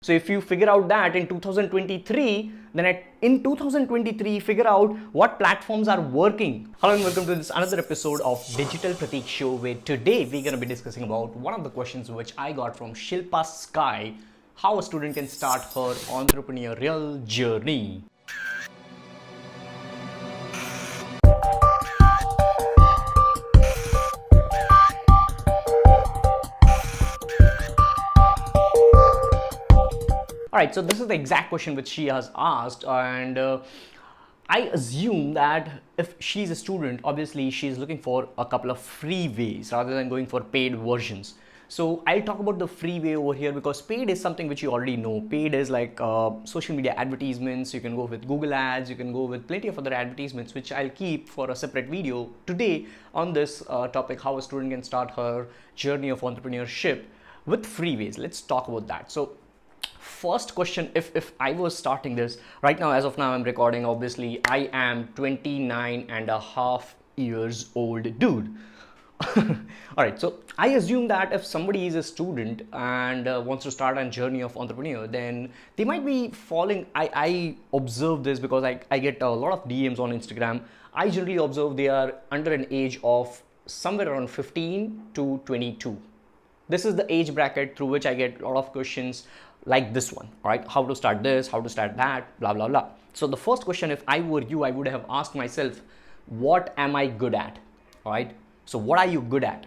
So if you figure out that in 2023, then in 2023, figure out what platforms are working. Hello and welcome to this another episode of Digital Pratik Show, where today we're going to be discussing about one of the questions which I got from Shilpa Sky, how a student can start her entrepreneurial journey. Alright, so this is the exact question which she has asked, and I assume that if she's a student, obviously she's looking for a couple of free ways rather than going for paid versions. So I'll talk about the free way over here because paid is something which you already know. Paid is like social media advertisements. You can go with Google ads, you can go with plenty of other advertisements, which I'll keep for a separate video today on this topic, how a student can start her journey of entrepreneurship with free ways. Let's talk about that. So first question, if I was starting this right now, as of now I'm recording, obviously I am 29 and a half years old dude. Alright, so I assume that if somebody is a student and wants to start a journey of entrepreneur, then they might be falling. I observe this because I get a lot of DMs on Instagram. I generally observe they are under an age of somewhere around 15 to 22. This is the age bracket through which I get a lot of questions like this one, all right? How to start this, how to start that, blah, blah, blah. So the first question, if I were you, I would have asked myself, what am I good at, all right? So what are you good at?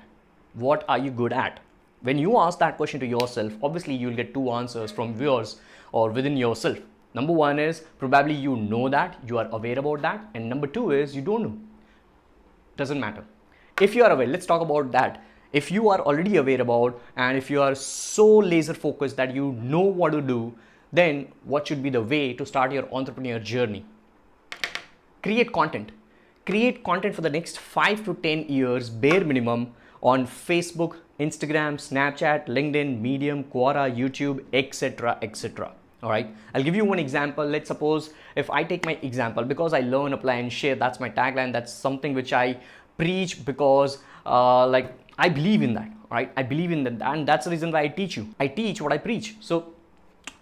What are you good at? When you ask that question to yourself, obviously you'll get two answers from yours or within yourself. Number one is probably you know that, you are aware about that. And number two is you don't know. Doesn't matter. If you are aware, let's talk about that. If you are already aware about, and if you are so laser focused that you know what to do, then what should be the way to start your entrepreneur journey? Create content. Create content for the next 5 to 10 years, bare minimum, on Facebook, Instagram, Snapchat, LinkedIn, Medium, Quora, YouTube, etc., etc. All right, I'll give you one example. Let's suppose if I take my example, because I learn, apply, and share. That's my tagline. That's something which I preach because I believe in that, right? I believe in that, and that's the reason why I teach you. I teach what I preach. So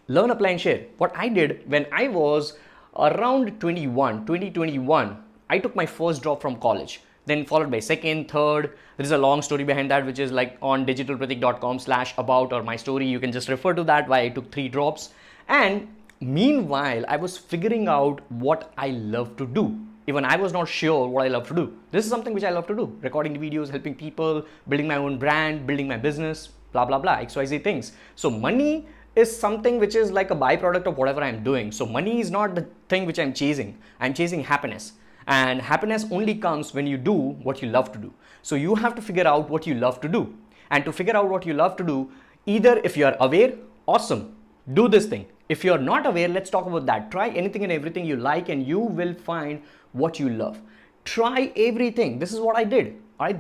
learn, apply, and share. What I did when I was around 2021, I took my first drop from college, then followed by second, third. There is a long story behind that, which is like on digitalpratik.com/about or my story. You can just refer to that, why I took 3 drops. And meanwhile, I was figuring out what I love to do. Even I was not sure what I love to do. This is something which I love to do. Recording videos, helping people, building my own brand, building my business, blah, blah, blah, XYZ things. So money is something which is like a byproduct of whatever I'm doing. So money is not the thing which I'm chasing. I'm chasing happiness. And happiness only comes when you do what you love to do. So you have to figure out what you love to do. And to figure out what you love to do, either if you are aware, awesome, do this thing. If you're not aware, let's talk about that. Try anything and everything you like and you will find what you love. Try everything. This is what I did. All right,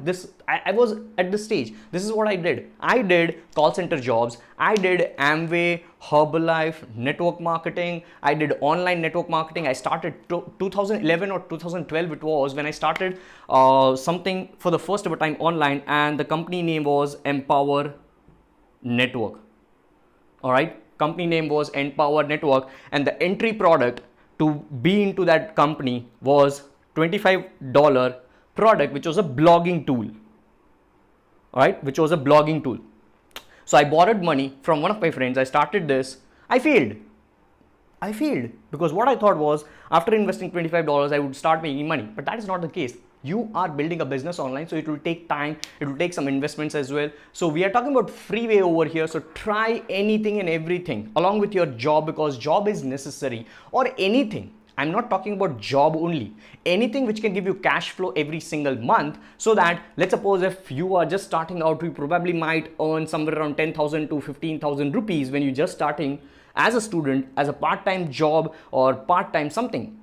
I was at this stage. This is what I did. I did call center jobs. I did Amway, Herbalife, network marketing. I did online network marketing. I started 2011 or 2012 it was when I started something for the first ever time online, and the company name was Empower Network. All right, company name was Empower Network, and the entry product to be into that company was $25 product, which was a blogging tool. All right, which was a blogging tool. So I borrowed money from one of my friends. I started this. I failed because what I thought was after investing $25, I would start making money. But that is not the case. You are building a business online, so it will take time. It will take some investments as well. So we are talking about freeway over here. So try anything and everything along with your job, because job is necessary, or anything. I'm not talking about job only. Anything which can give you cash flow every single month, so that let's suppose if you are just starting out, you probably might earn somewhere around 10,000 to 15,000 rupees when you're just starting as a student, as a part-time job or part-time something,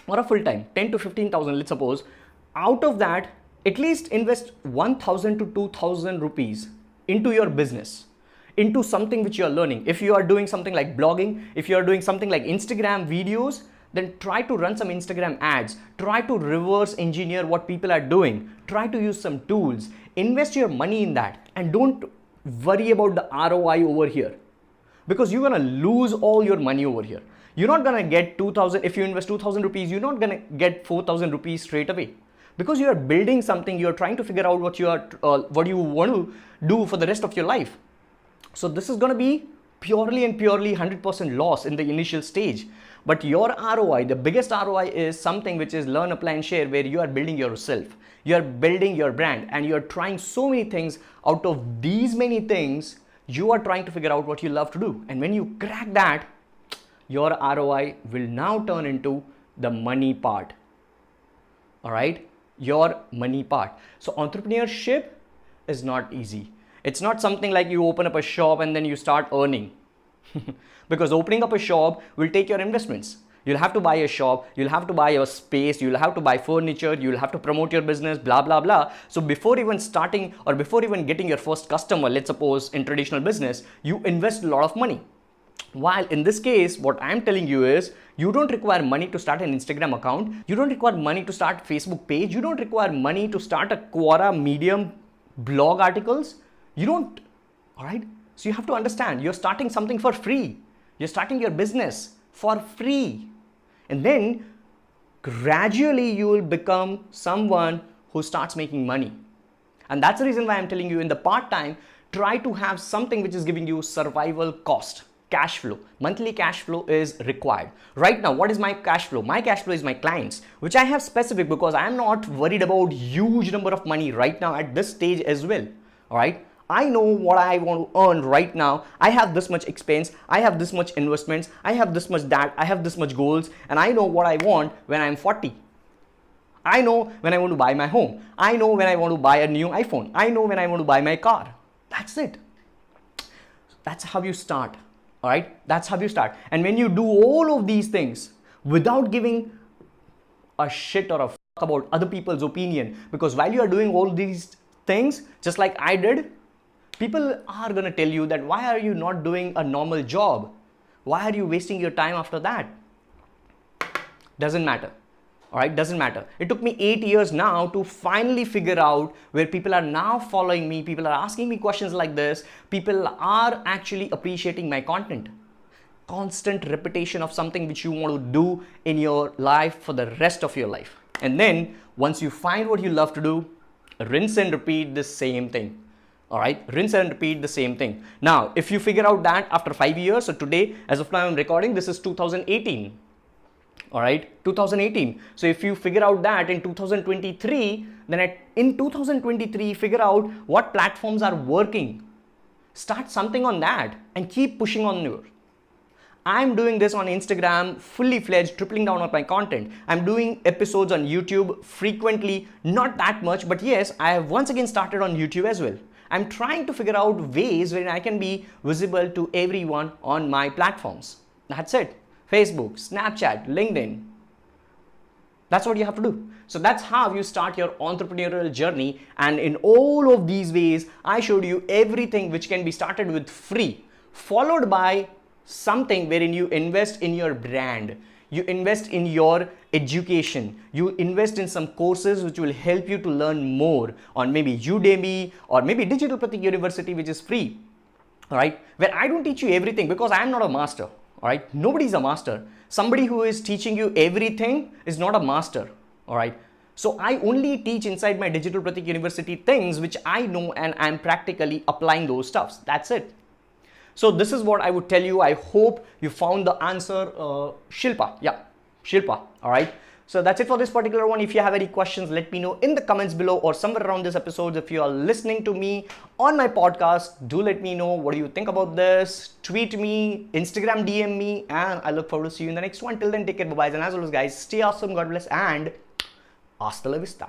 or a full-time 10 to 15,000, let's suppose. Out of that, at least invest 1,000 to 2,000 rupees into your business, into something which you are learning. If you are doing something like blogging, if you are doing something like Instagram videos, then try to run some Instagram ads. Try to reverse engineer what people are doing. Try to use some tools. Invest your money in that and don't worry about the ROI over here. because you're going to lose all your money over here. You're not going to get 2000. If you invest 2000 rupees, you're not going to get 4000 rupees straight away, because you are building something. You are trying to figure out what you want to do for the rest of your life. So this is going to be purely 100% loss in the initial stage. But your ROI, the biggest ROI, is something which is learn, apply and share, where you are building yourself, you are building your brand, and you are trying so many things. Out of these many things, you are trying to figure out what you love to do. And when you crack that, your ROI will now turn into the money part. All right, your money part. So entrepreneurship is not easy. It's not something like you open up a shop and then you start earning. Because opening up a shop will take your investments. You'll have to buy a shop, you'll have to buy a space, you'll have to buy furniture, you'll have to promote your business, blah, blah, blah. So before even starting or before even getting your first customer, let's suppose in traditional business, you invest a lot of money. While in this case, what I'm telling you is, you don't require money to start an Instagram account. You don't require money to start a Facebook page. You don't require money to start a Quora, Medium, blog articles. You don't, all right? So you have to understand, you're starting something for free. You're starting your business for free. And then gradually you will become someone who starts making money. And that's the reason why I'm telling you, in the part-time, try to have something which is giving you survival cost. Cash flow, monthly cash flow is required. Right now, what is my cash flow? My cash flow is my clients, which I have specific, because I am not worried about huge number of money right now at this stage as well. All right. I know what I want to earn right now. I have this much expense. I have this much investments. I have this much that. I have this much goals. And I know what I want when I'm 40. I know when I want to buy my home. I know when I want to buy a new iPhone. I know when I want to buy my car. That's it. That's how you start. All right. That's how you start. And when you do all of these things without giving a shit or a fuck about other people's opinion, because while you are doing all these things, just like I did, people are going to tell you that, why are you not doing a normal job? Why are you wasting your time after that? Doesn't matter. All right, doesn't matter. It took me 8 years now to finally figure out where people are now following me. People are asking me questions like this. People are actually appreciating my content. Constant repetition of something which you want to do in your life for the rest of your life. And then once you find what you love to do, rinse and repeat the same thing. All right, rinse and repeat the same thing. Now, if you figure out that after 5 years, so today, as of now I'm recording, this is 2018. All right, 2018. So if you figure out that in 2023, then in 2023, figure out what platforms are working. Start something on that and keep pushing on your. I'm doing this on Instagram, fully fledged, tripling down on my content. I'm doing episodes on YouTube frequently, not that much, but yes, I have once again started on YouTube as well. I'm trying to figure out ways where I can be visible to everyone on my platforms. That's it. Facebook, Snapchat, LinkedIn. That's what you have to do. So that's how you start your entrepreneurial journey. And in all of these ways, I showed you everything which can be started with free, followed by something wherein you invest in your brand. You invest in your education. You invest in some courses which will help you to learn more on maybe Udemy or maybe Digital Pratik University, which is free. All right. Where I don't teach you everything because I am not a master. All right. Nobody's a master. Somebody who is teaching you everything is not a master. All right. So I only teach inside my Digital Pratik University things which I know and I'm practically applying those stuffs. That's it. So this is what I would tell you. I hope you found the answer. Shilpa. Yeah, Shilpa. All right. So that's it for this particular one. If you have any questions, let me know in the comments below or somewhere around this episode. If you are listening to me on my podcast, do let me know what do you think about this. Tweet me, Instagram DM me, and I look forward to see you in the next one. Till then, take care, bye-bye. And as always, guys, stay awesome, God bless, and hasta la vista.